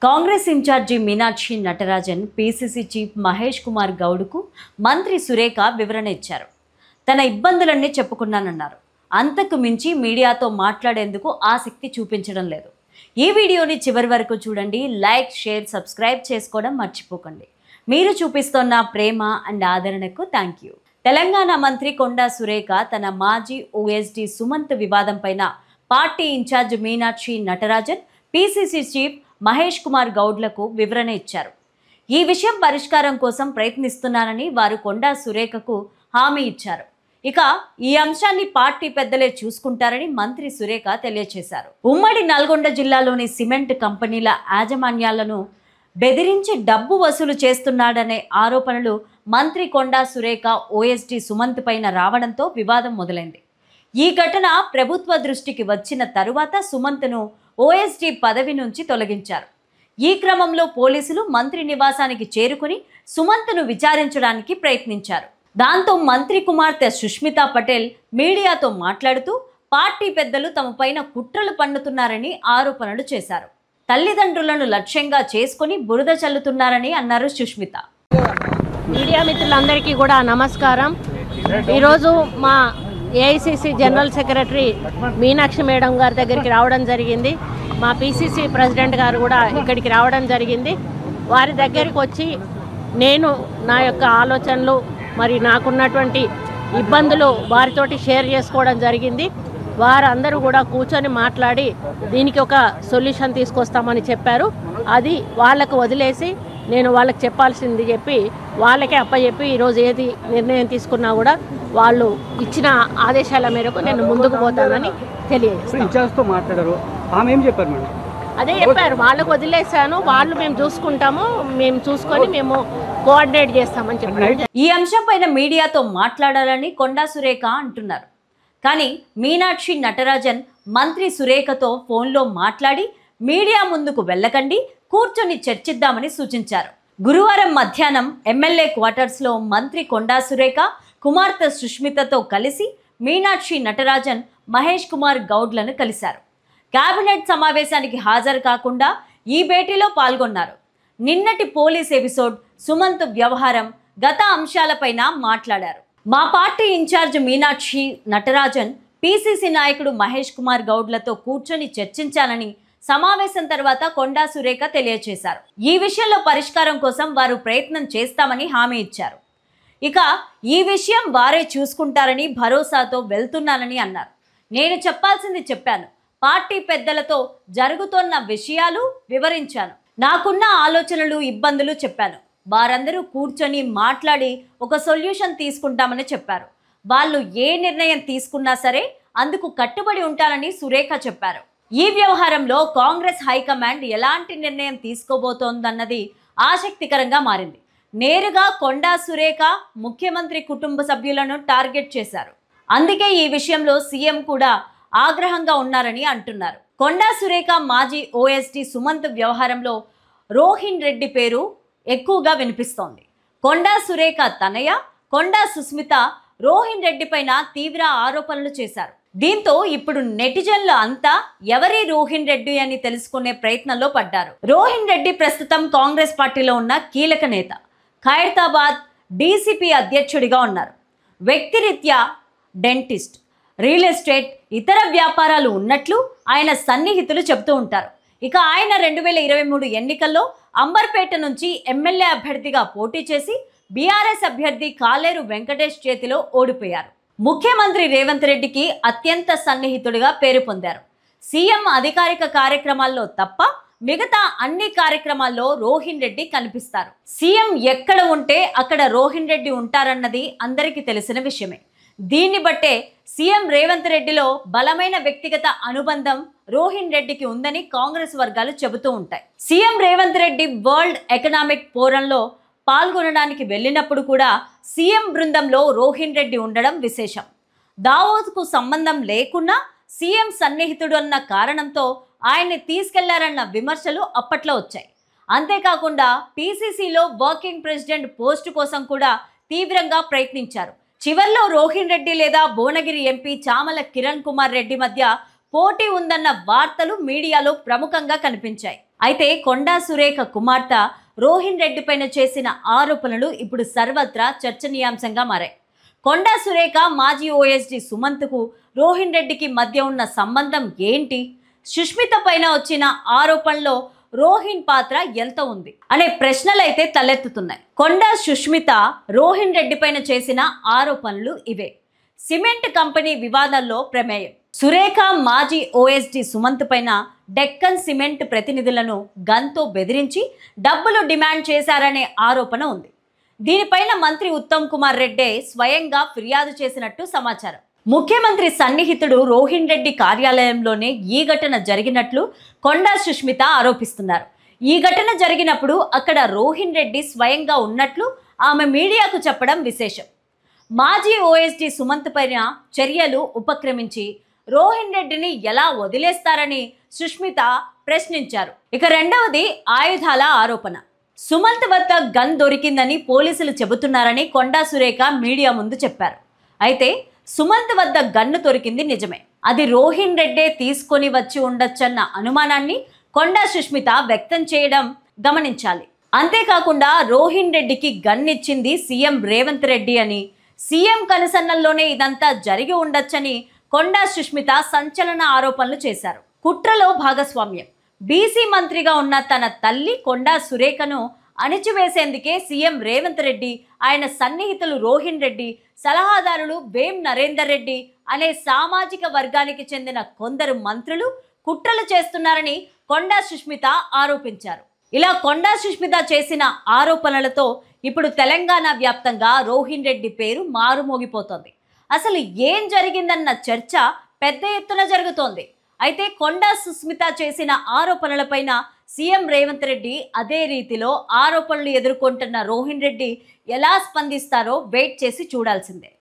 Congress in charge Meenakshi Natarajan PCC chief Mahesh Kumar గౌడ్కు మంత్రి సురేఖ వివరణ ఇచ్చారు. తన ఇబ్బందులన్నీ చెప్పుకున్నానన్నారు. అంతకు మించి మీడియాతో మాట్లాడేందుకు ఆసక్తి చూపించడం లేదు. ఈ వీడియోని చివరి వరకు చూడండి. లైక్, షేర్, సబ్స్క్రైబ్ చేసుకోవడం మర్చిపోకండి. మీరు చూపిస్తున్న ప్రేమ అండ్ ఆదరణకు థ్యాంక్ యూ. తెలంగాణ మంత్రి కొండా సురేఖ తన మాజీ ఓఎస్డీ సుమంత్ వివాదం పైన party incharge Meenakshi Natarajan, PCC chief Mahesh Kumar గౌడ్లకు వివరణ ఇచ్చారు. ఈ విషయం పరిష్కారం కోసం ప్రయత్నిస్తున్నానని వారు కొండా సురేఖకు హామీ ఇచ్చారు. ఇక ఈ అంశాన్ని పార్టీ పెద్దలే చూసుకుంటారని మంత్రి సురేఖ తెలియజేశారు. ఉమ్మడి నల్గొండ జిల్లాలోని సిమెంట్ కంపెనీల యాజమాన్యాలను బెదిరించి డబ్బు వసూలు చేస్తున్నాడనే ఆరోపణలు మంత్రి కొండా సురేఖ ఓఎస్డీ సుమంత్ పైన రావడంతో వివాదం మొదలైంది. ఈ ఘటన ప్రభుత్వ దృష్టికి వచ్చిన తరువాత సుమంత్ను ఓఎస్డీ పదవి నుంచి తొలగించారు. ఈ క్రమంలో పోలీసులు మంత్రి నివాసానికి చేరుకుని సుమంత్ను విచారించడానికి ప్రయత్నించారు. దాంతో మంత్రి కుమార్తె సుష్మితా పటేల్ మీడియాతో మాట్లాడుతూ పార్టీ పెద్దలు తమపైన కుట్రలు పన్నుతున్నారని ఆరోపణలు చేశారు. తల్లిదండ్రులను లక్ష్యంగా చేసుకుని బురద చల్లుతున్నారని అన్నారు సుష్మిత. మీడియా మిత్రులందరికీ కూడా నమస్కారం. ఈరోజు మా AICC general secretary Meenakshi madam గారి దగ్గరికి రావడం జరిగింది. మా పిసిసి ప్రెసిడెంట్ గారు కూడా ఇక్కడికి రావడం జరిగింది. వారి దగ్గరికి వచ్చి నేను నా యొక్క ఆలోచనలు, మరి నాకున్నటువంటి ఇబ్బందులు వారితోటి షేర్ చేసుకోవడం జరిగింది. వారందరూ కూడా కూర్చొని మాట్లాడి దీనికి ఒక సొల్యూషన్ తీసుకొస్తామని చెప్పారు. అది వాళ్ళకు వదిలేసి నేను వాళ్ళకి చెప్పాల్సింది చెప్పి వాళ్ళకే అప్పచెప్పి ఈరోజు ఏది నిర్ణయం తీసుకున్నా కూడా వాళ్ళు ఇచ్చిన ఆదేశాల మేరకు నేను ముందుకు పోతానని తెలియజేస్తాను. మాట్లాడారు, ఆమె ఏం చెప్పారు మేడం? అదే చెప్పారు, వాళ్ళకు వదిలేశాను, వాళ్ళు మేము చూసుకుంటాము, మేము చూసుకొని మేము కోఆర్డినేట్ చేస్తామని చెప్పారు. ఈ అంశం పైన మీడియాతో మాట్లాడాలని కొండా సురేఖ అంటున్నారు. కానీ మీనాక్షి నటరాజన్ మంత్రి సురేఖతో ఫోన్లో మాట్లాడి మీడియా ముందుకు వెళ్ళకండి, కూర్చొని చర్చిద్దామని సూచించారు. గురువారం మధ్యాహ్నం ఎమ్మెల్యే క్వార్టర్స్లో మంత్రి కొండా సురేఖ కుమార్తె సుష్మితతో కలిసి మీనాక్షి నటరాజన్ మహేష్ కుమార్ గౌడ్లను కలిశారు. కేబినెట్ సమావేశానికి హాజరు కాకుండా ఈ భేటీలో పాల్గొన్నారు. నిన్నటి పోలీస్ ఎపిసోడ్, సుమంత్ వ్యవహారం, గత అంశాలపైన మాట్లాడారు. మా party incharge Meenakshi Natarajan PCC నాయకుడు మహేష్ కుమార్ గౌడ్లతో కూర్చొని చర్చించాలని సమావేశం తర్వాత కొండా సురేఖ తెలియజేశారు. ఈ విషయంలో పరిష్కారం కోసం వారు ప్రయత్నం చేస్తామని హామీ ఇచ్చారు. ఇక ఈ విషయం వారే చూసుకుంటారని భరోసాతో వెళ్తున్నానని అన్నారు. నేను చెప్పాల్సింది చెప్పాను, పార్టీ పెద్దలతో జరుగుతున్న విషయాలు వివరించాను, నాకున్న ఆలోచనలు, ఇబ్బందులు చెప్పాను. వారందరూ కూర్చొని మాట్లాడి ఒక సొల్యూషన్ తీసుకుంటామని చెప్పారు. వాళ్ళు ఏ నిర్ణయం తీసుకున్నా సరే అందుకు కట్టుబడి ఉంటారని సురేఖ చెప్పారు. ఈ వ్యవహారంలో కాంగ్రెస్ హైకమాండ్ ఎలాంటి నిర్ణయం తీసుకోబోతోందన్నది ఆసక్తికరంగా మారింది. నేరుగా కొండా సురేఖ ముఖ్యమంత్రి కుటుంబ సభ్యులను టార్గెట్ చేశారు. అందుకే ఈ విషయంలో సీఎం కూడా ఆగ్రహంగా ఉన్నారని అంటున్నారు. కొండా సురేఖ మాజీ ఓఎస్డీ సుమంత్ వ్యవహారంలో రోహిన్ రెడ్డి పేరు ఎక్కువగా వినిపిస్తోంది. కొండా సురేఖ తనయ కొండా సుస్మిత రోహిన్ రెడ్డి పైన తీవ్ర ఆరోపణలు చేశారు. దీంతో ఇప్పుడు నెటిజన్లు అంతా ఎవరి రోహిన్ రెడ్డి అని తెలుసుకునే ప్రయత్నంలో పడ్డారు. రోహిన్ రెడ్డి ప్రస్తుతం కాంగ్రెస్ పార్టీలో ఉన్న కీలక నేత. ఖైరతాబాద్ డీసీపీ అధ్యక్షుడిగా ఉన్నారు. వ్యక్తిరీత్యా డెంటిస్ట్, రియల్ ఎస్టేట్, ఇతర వ్యాపారాలు ఉన్నట్లు ఆయన సన్నిహితులు చెబుతూ ఉంటారు. ఇక ఆయన 2023 ఎన్నికల్లో అంబర్పేట నుంచి ఎమ్మెల్యే అభ్యర్థిగా పోటీ చేసి బీఆర్ఎస్ అభ్యర్థి కాలేరు వెంకటేష్ చేతిలో ఓడిపోయారు. ముఖ్యమంత్రి రేవంత్ రెడ్డికి అత్యంత సన్నిహితుడిగా పేరు పొందారు. సీఎం అధికారిక కార్యక్రమాల్లో తప్ప మిగతా అన్ని కార్యక్రమాల్లో రోహిన్ రెడ్డి కనిపిస్తారు. సీఎం ఎక్కడ ఉంటే అక్కడ రోహిన్ రెడ్డి ఉంటారన్నది అందరికీ తెలిసిన విషయమే. దీన్ని బట్టే సీఎం రేవంత్ రెడ్డిలో బలమైన వ్యక్తిగత అనుబంధం రోహిన్ రెడ్డికి ఉందని కాంగ్రెస్ వర్గాలు చెబుతూ ఉంటాయి. CM Revanth Reddy world economic ఫోరంలో పాల్గొనడానికి వెళ్ళినప్పుడు కూడా సీఎం బృందంలో రోహిన్ రెడ్డి ఉండడం విశేషం. దావోస్కు సంబంధం లేకున్నా సీఎం సన్నిహితుడు అన్న కారణంతో ఆయన్ని తీసుకెళ్లారన్న విమర్శలు అప్పట్లో వచ్చాయి. అంతేకాకుండా పీసీసీలో వర్కింగ్ ప్రెసిడెంట్ పోస్టు కోసం కూడా తీవ్రంగా ప్రయత్నించారు. చివర్లో రోహిన్ రెడ్డి లేదా భువనగిరి ఎంపీ చామల కిరణ్ కుమార్ రెడ్డి మధ్య పోటీ ఉందన్న వార్తలు మీడియాలో ప్రముఖంగా కనిపించాయి. అయితే కొండా సురేఖ కుమార్తె రోహిన్ రెడ్డి పైన చేసిన ఆరోపణలు ఇప్పుడు సర్వత్రా చర్చనీయాంశంగా మారాయి. కొండా సురేఖ మాజీ ఓఎస్డీ సుమంత్కు రోహిన్ రెడ్డికి మధ్య ఉన్న సంబంధం ఏంటి, సుష్మిత పైన వచ్చిన ఆరోపణలో రోహిన్ పాత్ర ఎంత ఉంది అనే ప్రశ్నలైతే తలెత్తుతున్నాయి. కొండా సుష్మిత రోహిన్ రెడ్డి పైన చేసిన ఆరోపణలు ఇవే. సిమెంట్ కంపెనీ వివాదాల్లో ప్రమేయం, సురేఖ మాజీ ఓఎస్డీ సుమంత్ పైన డెక్కన్ సిమెంట్ ప్రతినిధులను గన్తో బెదిరించి డబ్బులు డిమాండ్ చేశారనే ఆరోపణ ఉంది. దీనిపైన మంత్రి ఉత్తమ్ కుమార్ రెడ్డి స్వయంగా ఫిర్యాదు చేసినట్టు సమాచారం. ముఖ్యమంత్రి సన్నిహితుడు రోహిన్ రెడ్డి కార్యాలయంలోనే ఈ ఘటన జరిగినట్లు కొండా సుష్మిత ఆరోపిస్తున్నారు. ఈ ఘటన జరిగినప్పుడు అక్కడ రోహిన్ రెడ్డి స్వయంగా ఉన్నట్లు ఆమె మీడియాకు చెప్పడం విశేషం. మాజీ ఓఎస్డీ సుమంత్ పైన చర్యలు ఉపక్రమించి రోహిన్ రెడ్డిని ఎలా వదిలేస్తారని సుష్మిత ప్రశ్నించారు. ఇక రెండవది ఆయుధాల ఆరోపణ. సుమంత్ వద్ద గన్ దొరికిందని పోలీసులు చెబుతున్నారని కొండా సురేఖ మీడియా ముందు చెప్పారు. అయితే సుమంత్ వద్ద గన్ను దొరికింది నిజమే, అది రోహిన్ రెడ్డే తీసుకొని వచ్చి ఉండొచ్చన్న అనుమానాన్ని కొండా సుష్మిత వ్యక్తం చేయడం గమనించాలి. అంతేకాకుండా రోహిన్ రెడ్డికి గన్ ఇచ్చింది సీఎం రేవంత్ రెడ్డి అని, సీఎం కనుసన్నల్లోనే ఇదంతా జరిగి ఉండొచ్చని కొండా సుష్మిత సంచలన ఆరోపణలు చేశారు. కుట్రలో భాగస్వామ్యం. బీసీ మంత్రిగా ఉన్న తన తల్లి కొండా సురేఖను అణిచివేసేందుకే సీఎం రేవంత్ రెడ్డి, ఆయన సన్నిహితులు రోహిన్ రెడ్డి, సలహాదారులు వేం నరేందర్ రెడ్డి అనే సామాజిక వర్గానికి చెందిన కొందరు మంత్రులు కుట్రలు చేస్తున్నారని కొండా సుష్మిత ఆరోపించారు. ఇలా కొండా సుష్మిత చేసిన ఆరోపణలతో ఇప్పుడు తెలంగాణ వ్యాప్తంగా రోహిన్ రెడ్డి పేరు మారుమోగిపోతోంది. అసలు ఏం జరిగిందన్న చర్చ పెద్ద ఎత్తున జరుగుతోంది. అయితే కొండా సుష్మిత చేసిన ఆరోపణలపైన సీఎం రేవంత్ రెడ్డి అదే రీతిలో ఆరోపణలు ఎదుర్కొంటున్న రోహిన్ రెడ్డి ఎలా స్పందిస్తారో వెయిట్ చేసి చూడాల్సిందే.